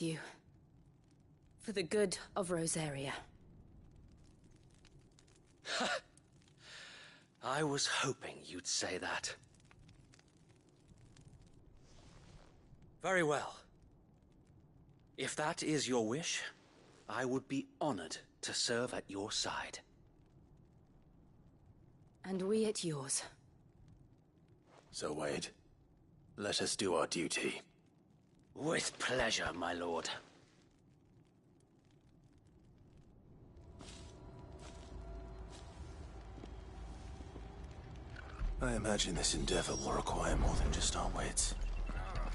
You. For the good of Rosaria. I was hoping you'd say that. Very well. If that is your wish, I would be honored to serve at your side. And we at yours. So Wade, let us do our duty. With pleasure, my lord. I imagine this endeavor will require more than just our wits.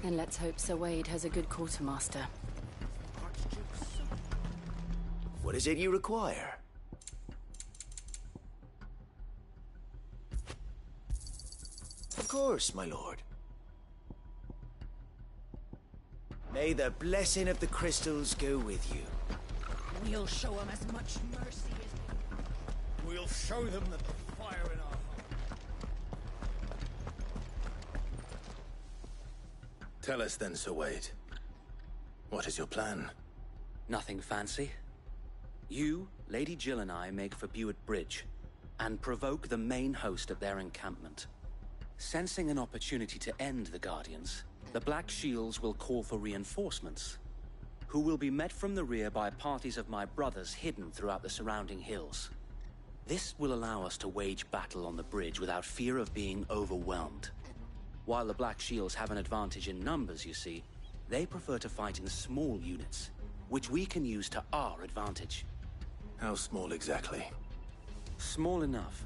Then let's hope Sir Wade has a good quartermaster. What is it you require? Of course, my lord. May the blessing of the crystals go with you. We'll show them as much mercy as... We'll show them that the fire in our heart... Tell us then, Sir Wade. What is your plan? Nothing fancy. You, Lady Jill and I make for Buett Bridge, and provoke the main host of their encampment. Sensing an opportunity to end the Guardians, the Black Shields will call for reinforcements, who will be met from the rear by parties of my brothers hidden throughout the surrounding hills. This will allow us to wage battle on the bridge without fear of being overwhelmed. While the Black Shields have an advantage in numbers, you see, they prefer to fight in small units, which we can use to our advantage. How small exactly? Small enough,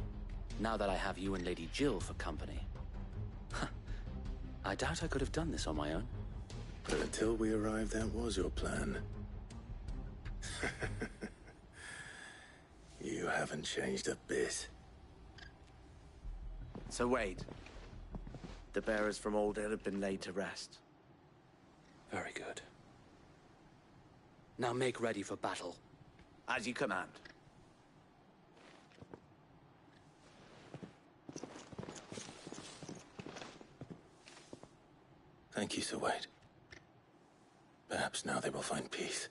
now that I have you and Lady Jill for company. I doubt I could have done this on my own. But until we arrived, that was your plan. You haven't changed a bit. So Wade, the bearers from Old Hill have been laid to rest. Very good. Now make ready for battle. As you command. Thank you, Sir Wade. Perhaps now they will find peace.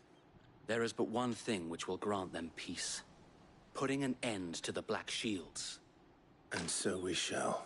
There is but one thing which will grant them peace. Putting an end to the Black Shields. And so we shall.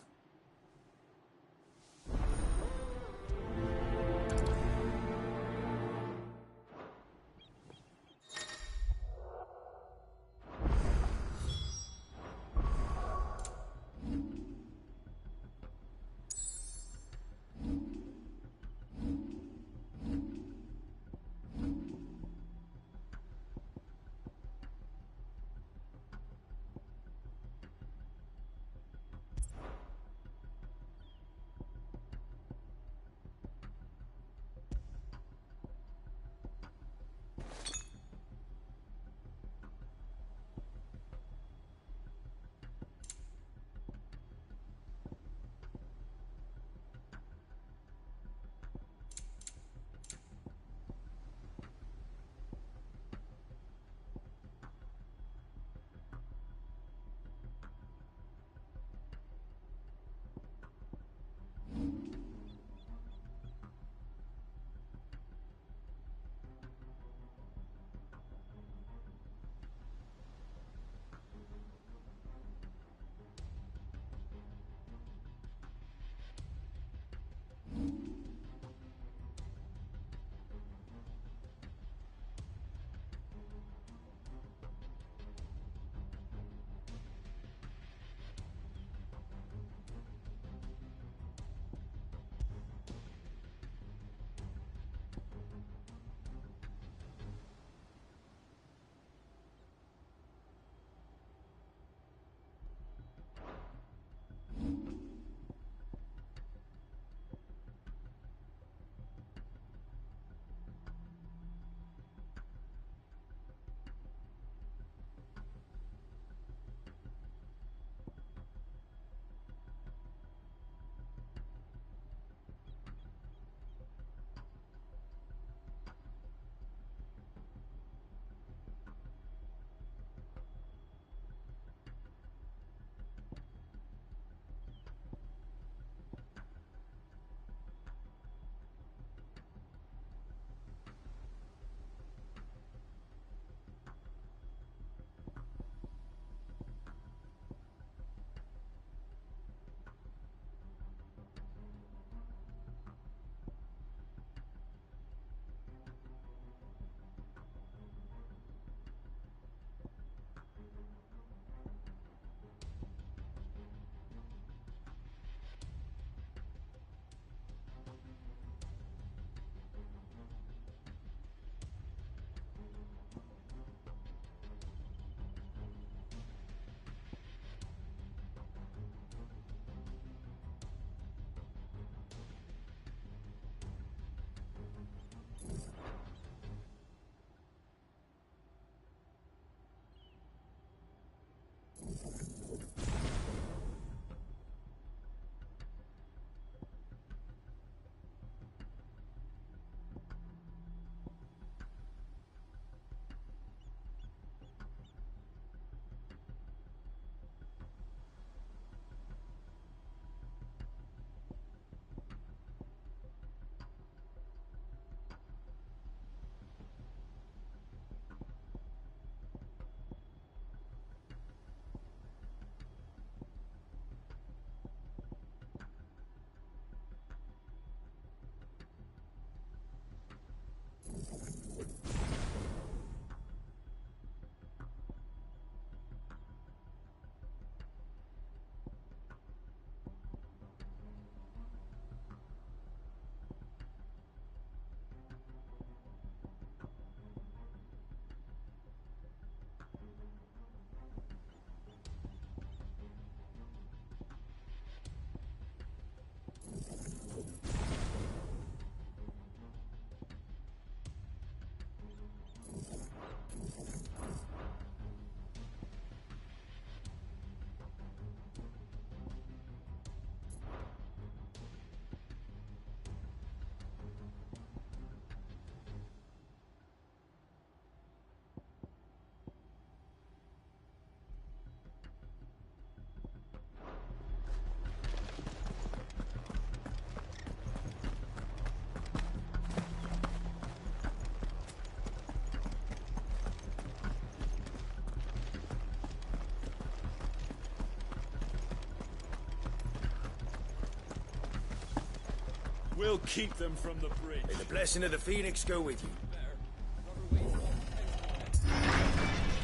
We'll keep them from the bridge. May the blessing of the Phoenix go with you.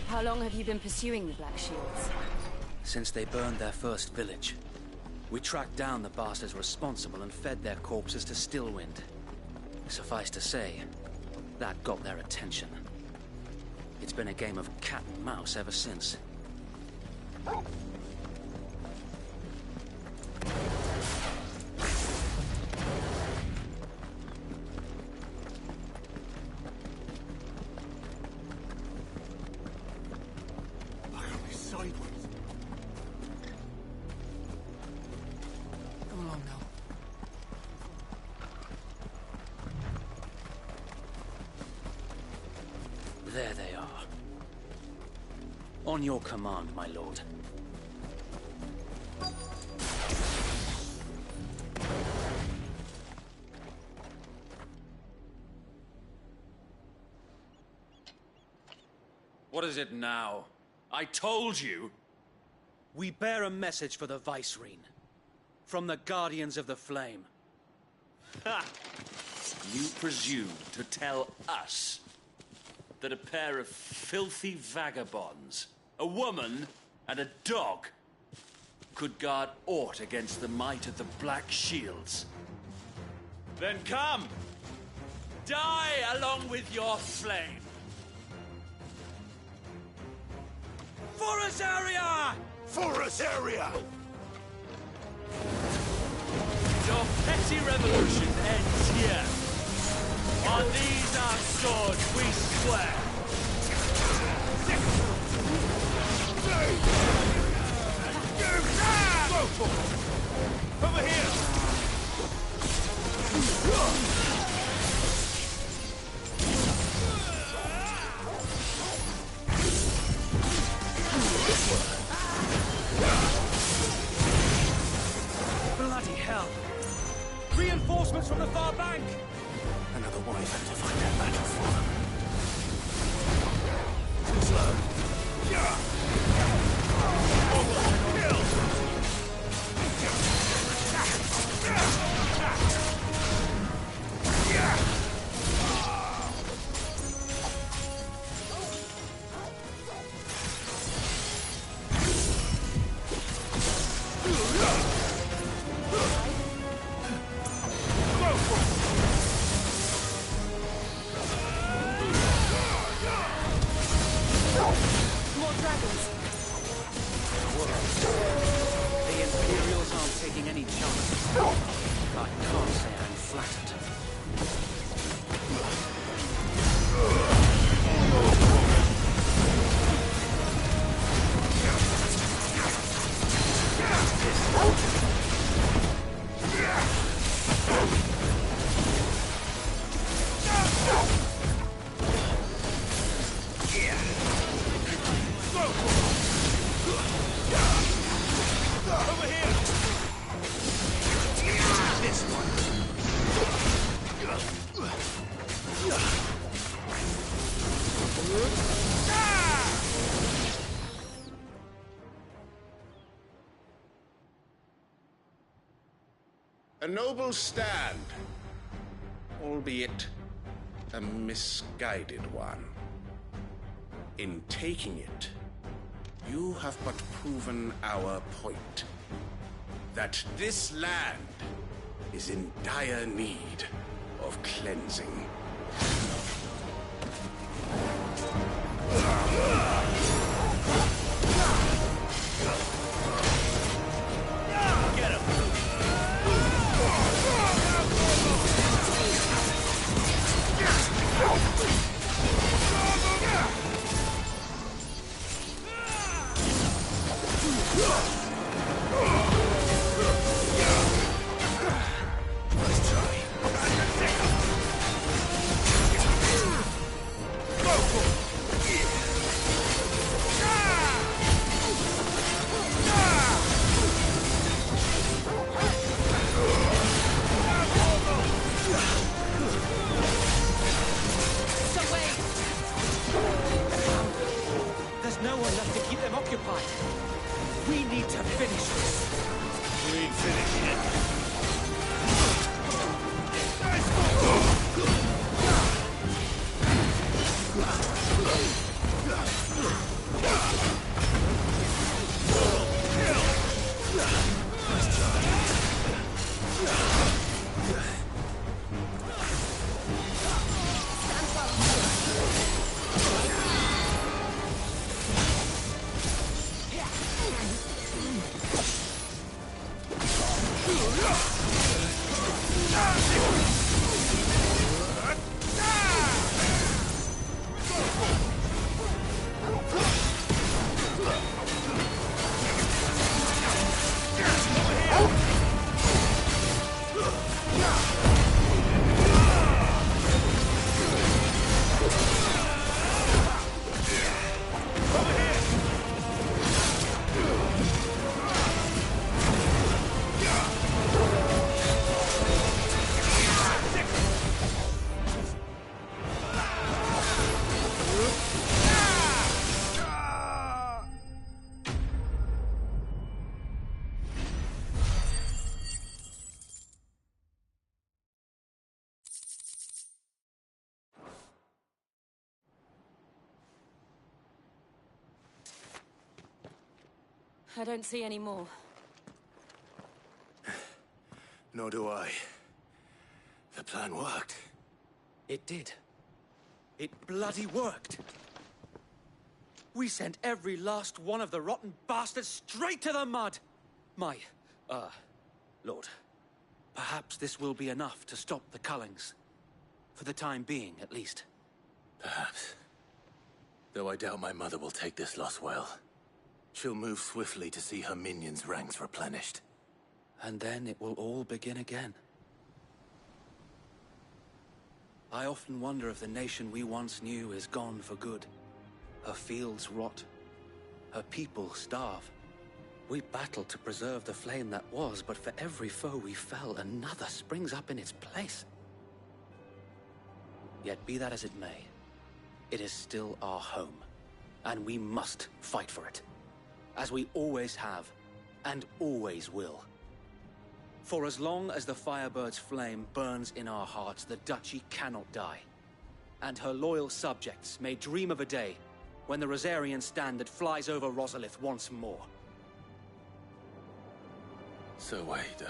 How long have you been pursuing the Black Shields? Since they burned their first village. We tracked down the bastards responsible and fed their corpses to Stillwind. Suffice to say, that got their attention. It's been a game of cat and mouse ever since. Come along now. There they are. On your command, my lord. What is it now? I told you! We bear a message for the Vicereine. From the Guardians of the Flame. Ha! You presume to tell us that a pair of filthy vagabonds, a woman and a dog, could guard aught against the might of the Black Shields? Then come! Die along with your flame! For us, area! For us, area! Your petty revolution ends here. On these our swords we swear. Over here! Bloody hell! Reinforcements from the far bank! Another wyvern to fight that battle for. Too slow. More dragons! The Imperials aren't taking any chances. I can't say I'm flattered. Over here! This one. A noble stand, albeit a misguided one. In taking it, you have but proven our point. That this land is in dire need of cleansing. Get him! Let's try. There's no one left to keep them occupied. We need to finish this. We ain't finished yet. I don't see any more. Nor do I. The plan worked. It did. It bloody worked. We sent every last one of the rotten bastards straight to the mud! Lord, perhaps this will be enough to stop the Cullings. For the time being, at least. Perhaps. Though I doubt my mother will take this loss well. She'll move swiftly to see her minions' ranks replenished. And then it will all begin again. I often wonder if the nation we once knew is gone for good. Her fields rot. Her people starve. We battled to preserve the flame that was, but for every foe we fell, another springs up in its place. Yet be that as it may, it is still our home, and we must fight for it. As we always have, and always will. For as long as the Firebird's flame burns in our hearts, the Duchy cannot die. And her loyal subjects may dream of a day when the Rosarian standard flies over Rosalith once more. So wait,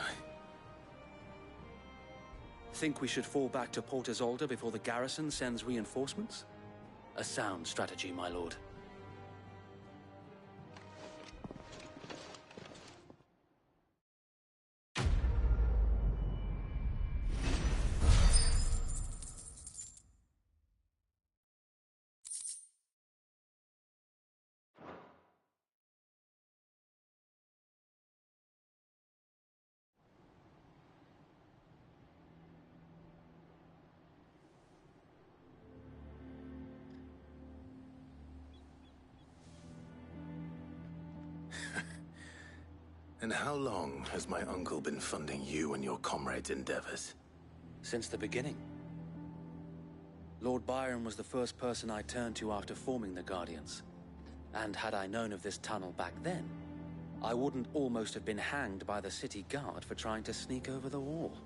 Think we should fall back to Port Isolde before the garrison sends reinforcements? A sound strategy, my lord. And how long has my uncle been funding you and your comrades' endeavors? Since the beginning. Lord Byron was the first person I turned to after forming the Guardians. And had I known of this tunnel back then, I wouldn't almost have been hanged by the city guard for trying to sneak over the wall.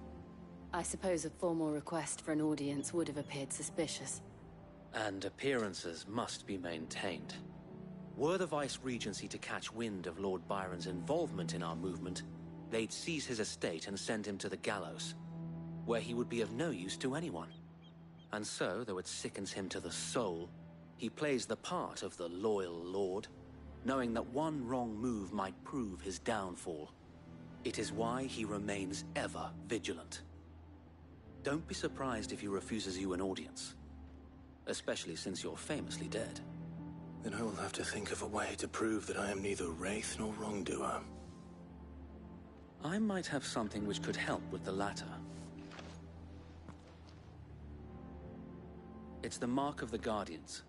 I suppose a formal request for an audience would have appeared suspicious. And appearances must be maintained. Were the Vice-Regency to catch wind of Lord Byron's involvement in our movement, they'd seize his estate and send him to the gallows, where he would be of no use to anyone. And so, though it sickens him to the soul, he plays the part of the loyal lord, knowing that one wrong move might prove his downfall. It is why he remains ever vigilant. Don't be surprised if he refuses you an audience, especially since you're famously dead. Then I will have to think of a way to prove that I am neither wraith nor wrongdoer. I might have something which could help with the latter. It's the mark of the Guardians.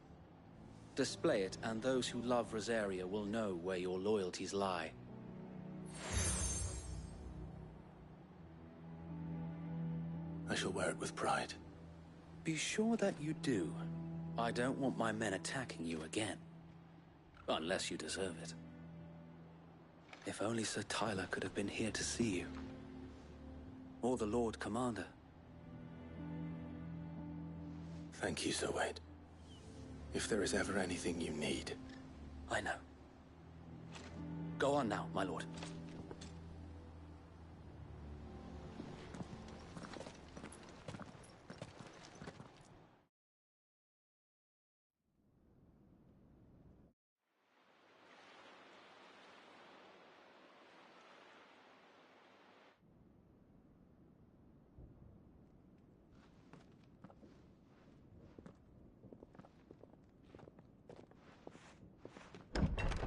Display it, and those who love Rosaria will know where your loyalties lie. I shall wear it with pride. Be sure that you do. I don't want my men attacking you again. Unless you deserve it. If only Sir Tyler could have been here to see you. Or the Lord Commander. Thank you, Sir Wade. If there is ever anything you need. I know. Go on now, my lord.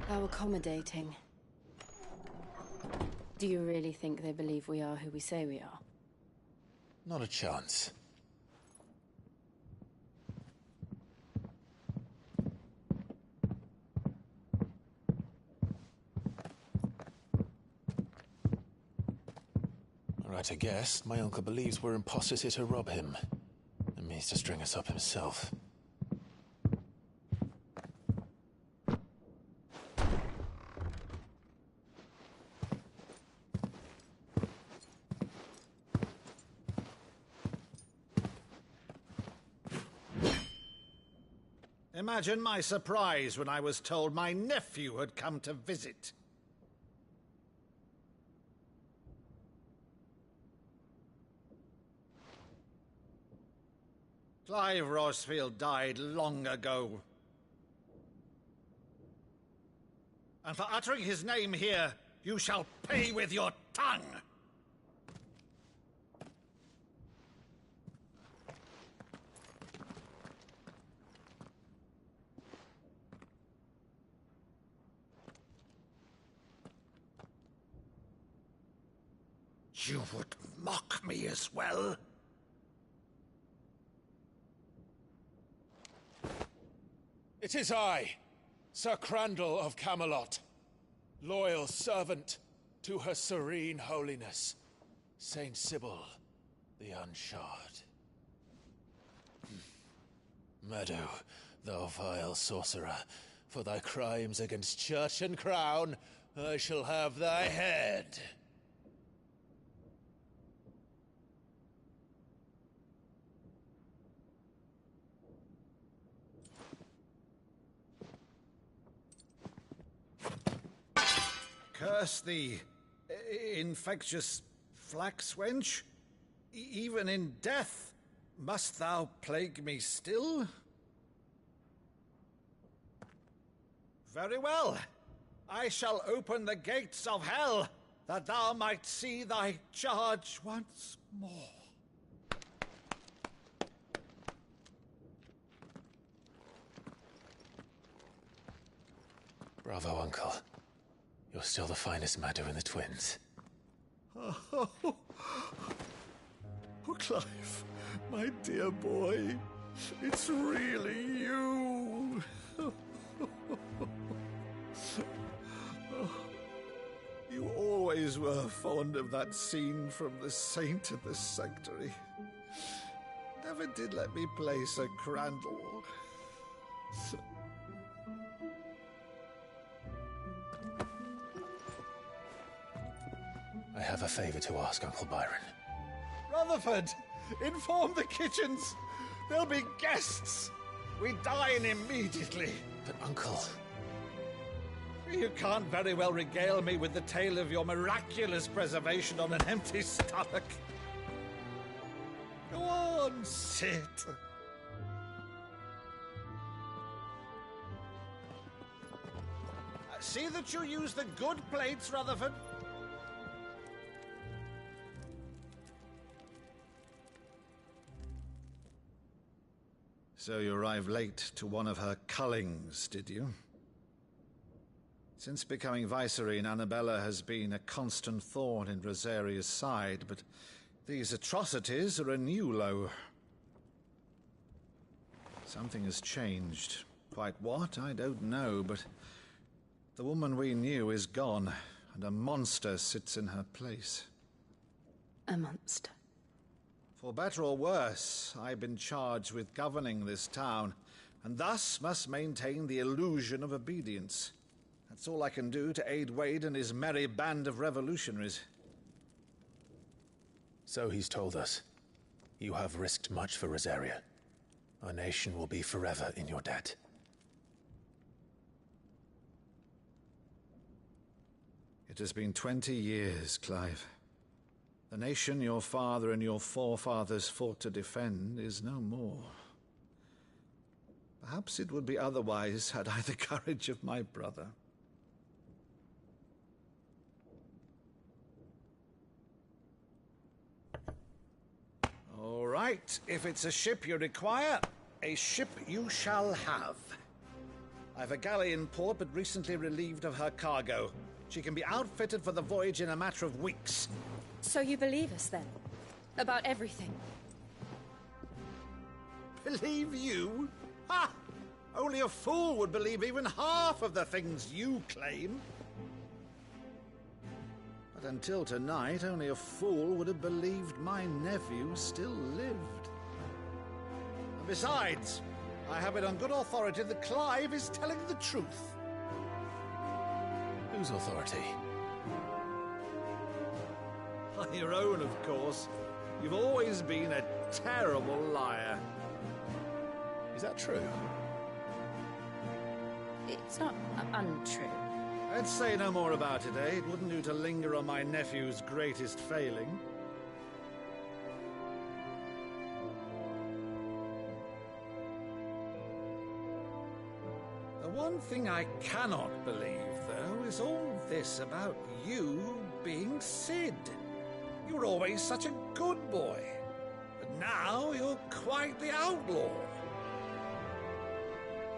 How accommodating. Do you really think they believe we are who we say we are? Not a chance. Right, I guess. My uncle believes we're imposters here to rob him. And means to string us up himself. Imagine my surprise when I was told my nephew had come to visit. Clive Rosefield died long ago. And for uttering his name here, you shall pay with your tongue! You would mock me as well? It is I, Sir Crandall of Camelot, loyal servant to Her Serene Holiness, Saint Sybil the Unshod. Meadow, thou vile sorcerer, for thy crimes against church and crown, I shall have thy head. Curse thee, infectious flax wench. Even in death, must thou plague me still? Very well. I shall open the gates of hell, that thou might see thy charge once more. Bravo, Uncle. You're still the finest Meadow in the twins. Oh, Clive, my dear boy, it's really you. You always were fond of that scene from The Saint of the Sanctuary. Never did let me play Sir Crandall. I have a favor to ask, Uncle Byron. Rutherford, inform the kitchens. There'll be guests. We dine immediately. But, Uncle... You can't very well regale me with the tale of your miraculous preservation on an empty stomach. Go on, sit. See that you use the good plates, Rutherford. So you arrived late to one of her cullings, did you? Since becoming Vicereine, Annabella has been a constant thorn in Rosaria's side, but these atrocities are a new low. Something has changed. Quite what, I don't know, but the woman we knew is gone, and a monster sits in her place. A monster. For better or worse, I've been charged with governing this town, and thus must maintain the illusion of obedience. That's all I can do to aid Wade and his merry band of revolutionaries. So he's told us. You have risked much for Rosaria. Our nation will be forever in your debt. It has been 20 years, Clive. The nation your father and your forefathers fought to defend is no more. Perhaps it would be otherwise had I the courage of my brother. All right, if it's a ship you require, a ship you shall have. I've a galley in port, but recently relieved of her cargo. She can be outfitted for the voyage in a matter of weeks. So you believe us, then? About everything? Believe you? Ha! Only a fool would believe even half of the things you claim. But until tonight, only a fool would have believed my nephew still lived. And besides, I have it on good authority that Clive is telling the truth. Whose authority? Your own, of course. You've always been a terrible liar. Is that true? It's not untrue. Let's say no more about it, eh? It wouldn't do to linger on my nephew's greatest failing. one thing I cannot believe, though, is all this about you being Sid. You were always such a good boy, but now you're quite the outlaw.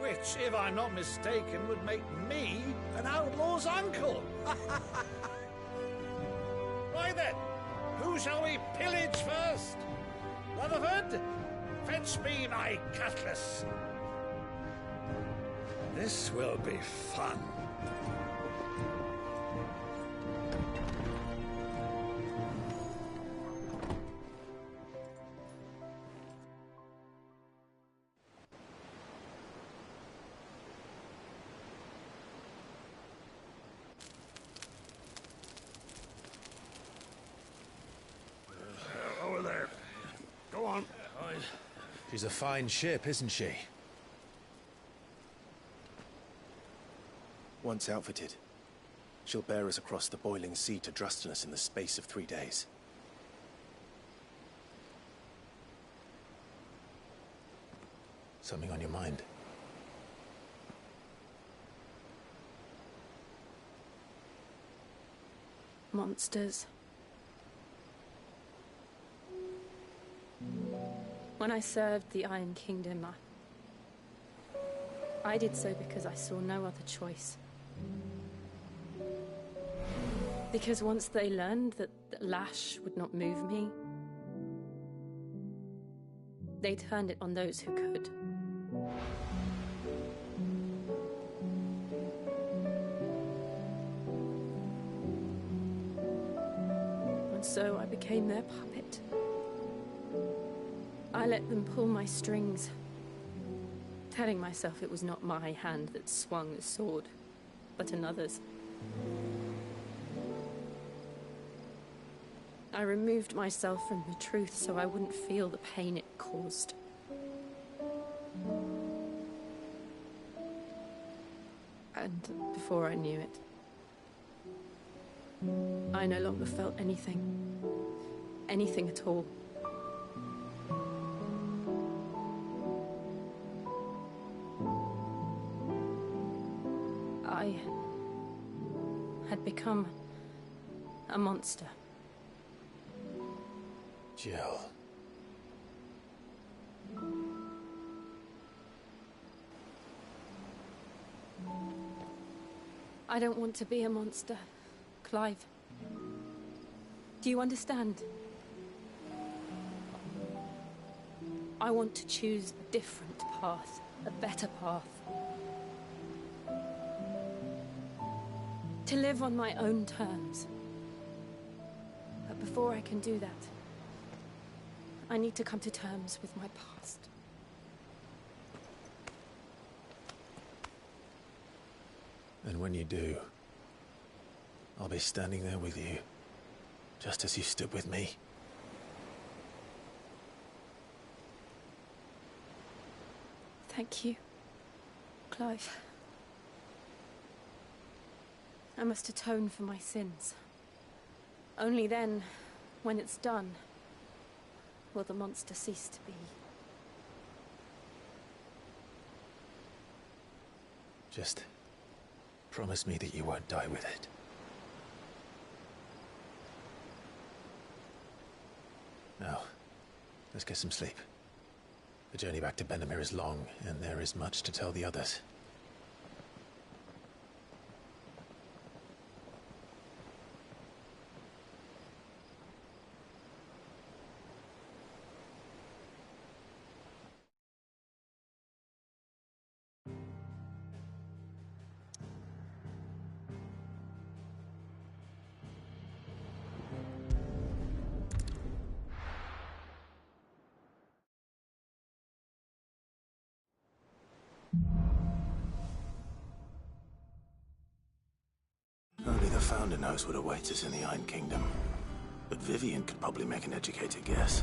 Which, if I'm not mistaken, would make me an outlaw's uncle. Right then, who shall we pillage first? Rutherford, fetch me my cutlass. This will be fun. Over there. Go on. She's a fine ship, isn't she? Once outfitted, she'll bear us across the boiling sea to Drustinus in the space of 3 days. Something on your mind? Monsters. When I served the Iron Kingdom, I did so because I saw no other choice. Because once they learned that the lash would not move me, they turned it on those who could. And so I became their puppet. I let them pull my strings, telling myself it was not my hand that swung the sword, but another's. I removed myself from the truth so I wouldn't feel the pain it caused. And before I knew it, I no longer felt anything. Anything at all. I had become a monster. Jill. I don't want to be a monster, Clive. Do you understand? I want to choose a different path, a better path. To live on my own terms. But before I can do that, I need to come to terms with my past. And when you do, I'll be standing there with you, just as you stood with me. Thank you, Clive. I must atone for my sins. Only then, when it's done, will the monster cease to be. Just promise me that you won't die with it. Now, let's get some sleep. The journey back to Benamir is long, and there is much to tell the others. Only the Founder knows what awaits us in the Iron Kingdom. But Vivian could probably make an educated guess.